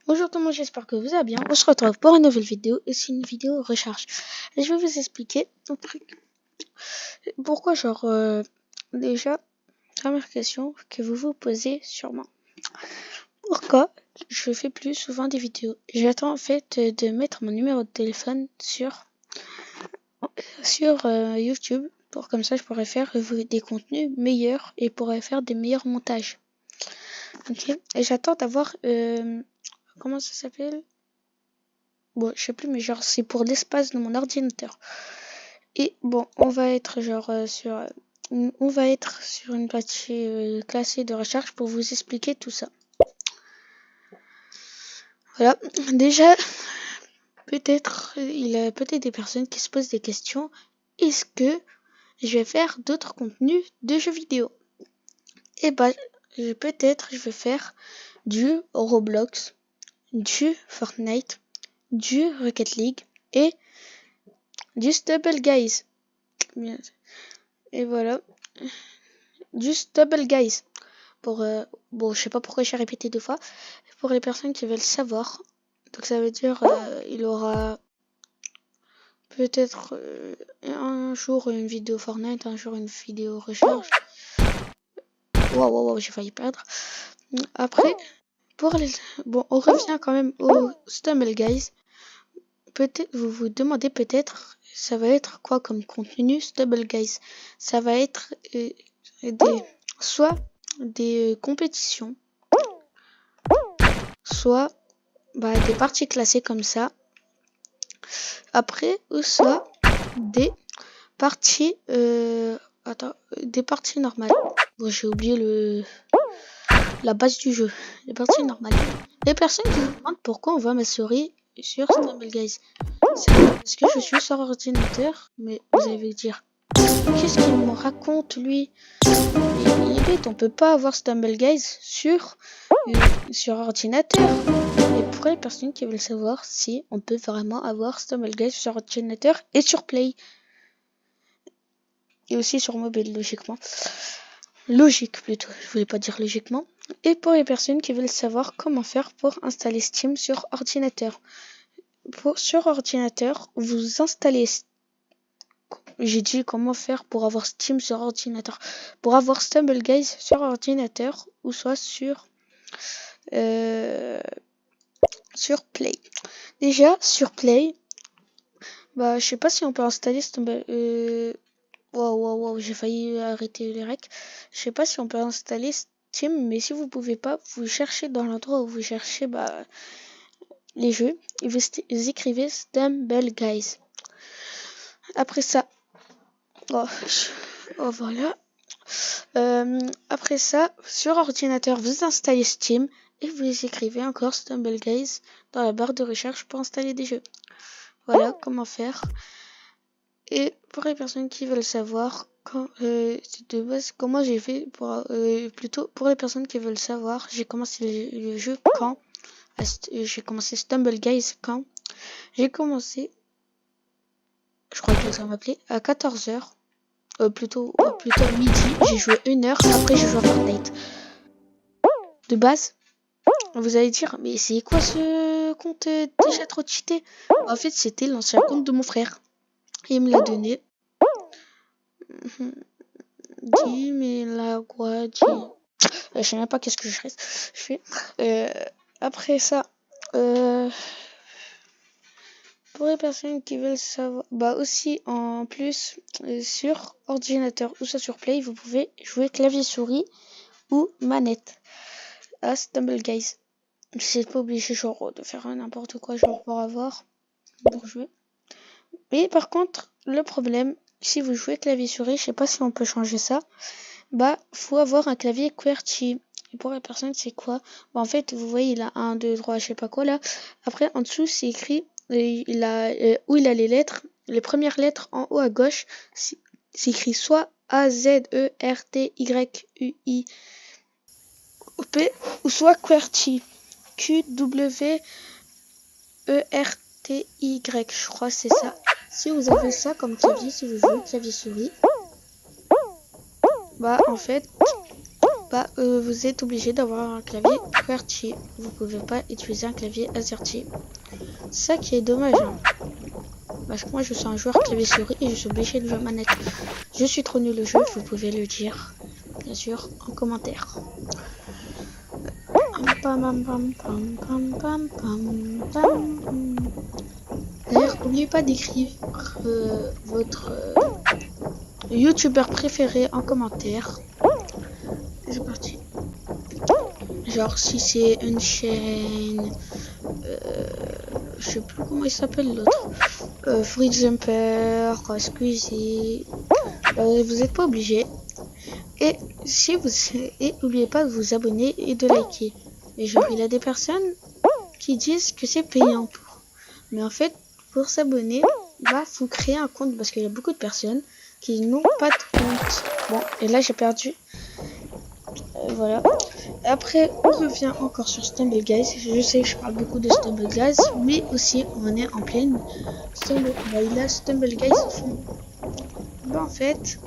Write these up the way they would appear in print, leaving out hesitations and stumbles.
Bonjour tout le monde, j'espère que vous allez bien. On se retrouve pour une nouvelle vidéo et c'est une vidéo recharge. Et je vais vous expliquer un truc. Pourquoi déjà, première question que vous vous posez sûrement. Pourquoi je fais plus souvent des vidéos? J'attends en fait de mettre mon numéro de téléphone sur YouTube pour comme ça je pourrais faire des contenus meilleurs et pourrais faire des meilleurs montages. Ok. Et j'attends d'avoir comment ça s'appelle? Bon, je sais plus, mais genre, c'est pour l'espace de mon ordinateur. Et bon, on va être sur une partie classée de recherche pour vous expliquer tout ça. Voilà. Déjà, il y a peut-être des personnes qui se posent des questions. Est-ce que je vais faire d'autres contenus de jeux vidéo? Eh ben, je vais faire du Roblox, du Fortnite, du Rocket League et du Stubble Guys. Et voilà. Du Stubble Guys. Bon, je sais pas pourquoi j'ai répété 2 fois. Pour les personnes qui veulent savoir. Donc ça veut dire il aura peut-être un jour une vidéo Fortnite, un jour une vidéo recharge. Wow, j'ai failli perdre. Après, bon, on revient quand même au Stumble Guys. Peut-être, vous vous demandez peut-être, ça va être quoi comme contenu Stumble Guys? Ça va être soit des compétitions, soit des parties classées comme ça. Après, ou soit des parties des parties normales. Bon, j'ai oublié la base du jeu. Les parties normales. Les personnes qui me demandent pourquoi on voit ma souris sur Stumble Guys. C'est parce que je suis sur ordinateur, mais vous allez dire qu'est-ce qu'il me raconte lui? Il est bête, on peut pas avoir Stumble Guys sur ordinateur. Et pour les personnes qui veulent savoir si on peut vraiment avoir Stumble Guys sur ordinateur et sur Play. Et aussi sur mobile, logiquement. Logique plutôt, je voulais pas dire logiquement. Et pour les personnes qui veulent savoir comment faire pour installer Steam sur ordinateur. Sur ordinateur, vous installez. J'ai dit comment faire pour avoir Steam sur ordinateur. Pour avoir Stumble Guys sur ordinateur ou soit sur Play. Déjà sur Play, je sais pas si on peut installer Stumble. Wow, j'ai failli arrêter les recs. Je sais pas si on peut installer Steam, mais si vous pouvez pas, vous cherchez dans l'endroit où vous cherchez les jeux et vous écrivez Stumble Guys. Après ça, voilà. Après ça, sur ordinateur, vous installez Steam et vous écrivez encore Stumble Guys dans la barre de recherche pour installer des jeux. Voilà comment faire. Et pour les personnes qui veulent savoir comment j'ai fait plutôt pour les personnes qui veulent savoir, j'ai commencé le jeu quand j'ai commencé Stumble Guys quand j'ai commencé, je crois que ça m'appelait à 14h. Plutôt midi, j'ai joué 1 heure, après j'ai joué à Fortnite. De base, vous allez dire, mais c'est quoi ce compte déjà trop cheaté? En fait, c'était l'ancien compte de mon frère. Il me l'a donné. Je sais même pas qu'est-ce que je fais. Après ça, pour les personnes qui veulent savoir, aussi en plus sur ordinateur ou soit sur Play, vous pouvez jouer clavier souris ou manette à Stumble Guys. C'est pas obligé de faire n'importe quoi pour avoir pour jouer. Mais par contre, le problème, si vous jouez clavier souris, je sais pas si on peut changer ça. Faut avoir un clavier QWERTY. Et pour la personne, c'est quoi? En fait, vous voyez, il a 1, 2, 3, je sais pas quoi là. Après, en dessous, c'est écrit, il a les lettres. Les premières lettres en haut à gauche, c'est écrit soit A, Z, E, R, T, Y, U, I, P, ou soit QWERTY. Q, W, E, R, T, Y, je crois, c'est ça. Si vous avez ça comme clavier, si vous jouez clavier souris, en fait, vous êtes obligé d'avoir un clavier QWERTY. Vous pouvez pas utiliser un clavier AZERTY. Ça qui est dommage. Hein. Parce que moi je suis un joueur clavier souris et je suis obligé de jouer manette. Je suis trop nul au jeu, vous pouvez le dire, bien sûr, en commentaire. D'ailleurs, n'oubliez pas d'écrire votre youtubeur préféré en commentaire. C'est parti. Genre si c'est une chaîne, je sais plus comment il s'appelle l'autre, Free Jumper, Squeezie, vous n'êtes pas obligé. Et si vous et n'oubliez pas de vous abonner et de liker. Et genre il y a des personnes qui disent que c'est payant pour. Mais en fait, pour s'abonner, faut créer un compte parce qu'il y a beaucoup de personnes qui n'ont pas de compte. Bon, et là j'ai perdu. Voilà. Après, on revient encore sur Stumble Guys. Je sais que je parle beaucoup de Stumble Guys, mais aussi on est en pleine Stumble. Stumble Guys au fond. En fait,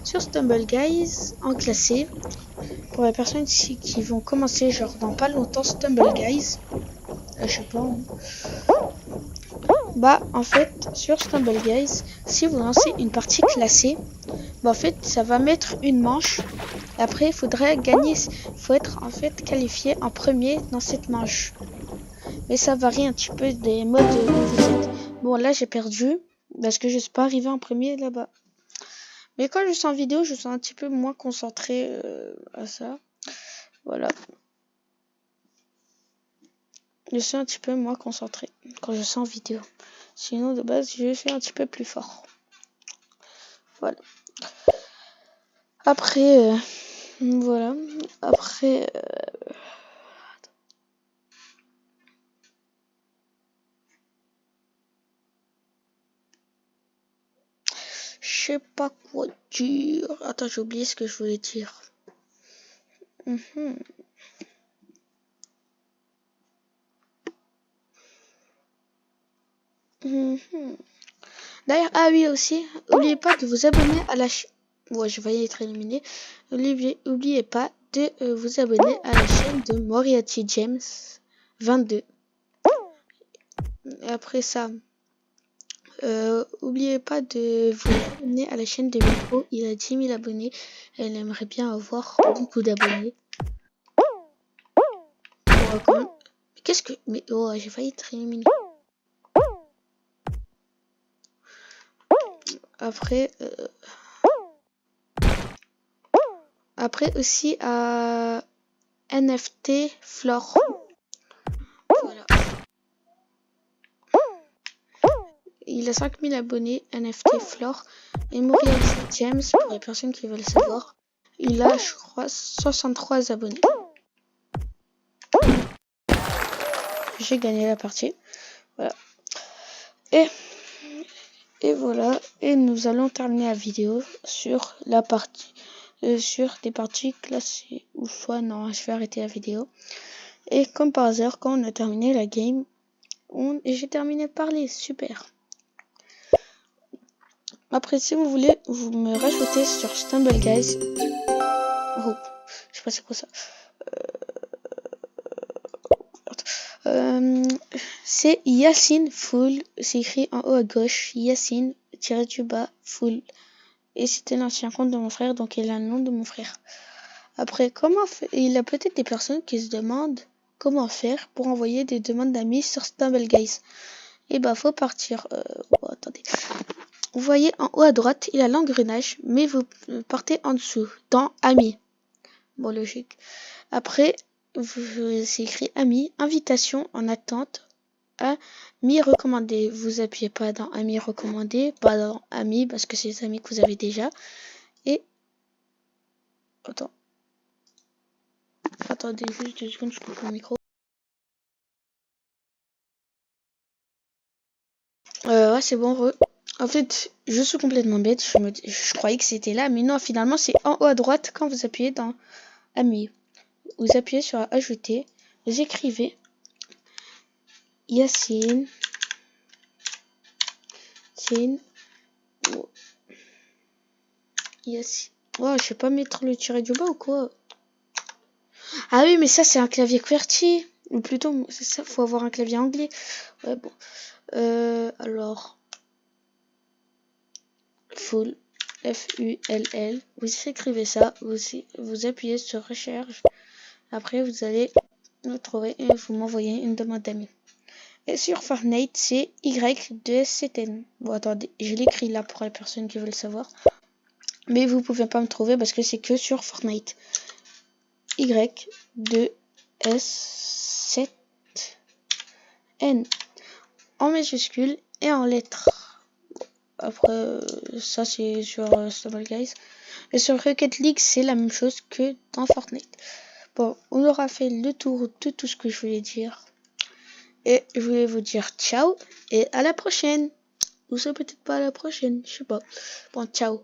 sur Stumble Guys, en classé, pour les personnes qui vont commencer genre dans pas longtemps Stumble Guys, je sais pas. En fait, sur Stumble Guys, si vous lancez une partie classée, en fait, ça va mettre une manche. Après, il faudrait gagner, faut être en fait qualifié en premier dans cette manche. Mais ça varie un petit peu des modes où vous êtes. Bon, là, j'ai perdu parce que je suis pas arrivé en premier là-bas. Mais quand je suis en vidéo, je suis un petit peu moins concentré à ça. Voilà. Je suis un petit peu moins concentré quand je suis en vidéo. Sinon, de base, je suis un petit peu plus fort. Voilà. Après, voilà. Après, je sais pas quoi dire. Attends, j'ai oublié ce que je voulais dire. D'ailleurs, ah oui aussi, n'oubliez pas de vous abonner à la chaîne. Ouais, je vais y être éliminé. N'oubliez pas de vous abonner à la chaîne de Moriarty James 22. Et après ça, n'oubliez pas de vous abonner à la chaîne de Miko. Il a 10 000 abonnés. Elle aimerait bien avoir beaucoup d'abonnés. Qu'est-ce que... Mais oh, j'ai failli être éliminé. Après aussi à NFT Flore. Voilà. Il a 5000 abonnés, NFT Flore. Et Moriarty James, pour les personnes qui veulent savoir, il a, je crois, 63 abonnés. J'ai gagné la partie. Voilà. Et voilà. Et nous allons terminer la vidéo sur la partie, sur des parties classées. Ou soit, non, je vais arrêter la vidéo. Et comme par hasard, quand on a terminé la game, j'ai terminé par les super. Après, si vous voulez, vous me rajoutez sur Stumble Guys. Oh, je sais pas c'est quoi ça. C'est Yacine Full. C'est écrit en haut à gauche. Yacine _du-bas Full. Et c'était l'ancien compte de mon frère, donc il a le nom de mon frère. Après, il y a peut-être des personnes qui se demandent comment faire pour envoyer des demandes d'amis sur Stumble Guys. Et faut partir. Attendez. Vous voyez en haut à droite, il y a l'engrenage, mais vous partez en dessous, dans Amis. Bon, logique. Après, c'est écrit Amis, invitation en attente, Amis recommandés. Vous appuyez pas dans Amis recommandés, pas dans Amis, parce que c'est les amis que vous avez déjà. Et... Attendez juste 2 secondes, je coupe le micro. Ouais, c'est bon, En fait, je suis complètement bête. Je croyais que c'était là, mais non, finalement, c'est en haut à droite quand vous appuyez dans Amis. Vous appuyez sur Ajouter. Vous écrivez Yacine. Yacine. Oh, je sais pas mettre le tiré du bas ou quoi? Ah oui, mais ça, c'est un clavier QWERTY. Ou plutôt, c'est ça, faut avoir un clavier anglais. Ouais, bon. Alors, full, F-U-L-L. Vous écrivez ça, vous appuyez sur recherche. Après, vous allez le trouver et vous m'envoyez une demande d'amis. Et sur Fortnite, c'est Y2SCTN. Bon, attendez, je l'écris là pour les personnes qui veulent savoir. Mais vous pouvez pas me trouver parce que c'est que sur Fortnite. Y2S7N. En majuscule et en lettres. Après, ça c'est sur Stumble Guys. Et sur Rocket League, c'est la même chose que dans Fortnite. Bon, on aura fait le tour de tout ce que je voulais dire. Et je voulais vous dire ciao et à la prochaine. Ou ça peut-être pas à la prochaine, je sais pas. Bon, ciao.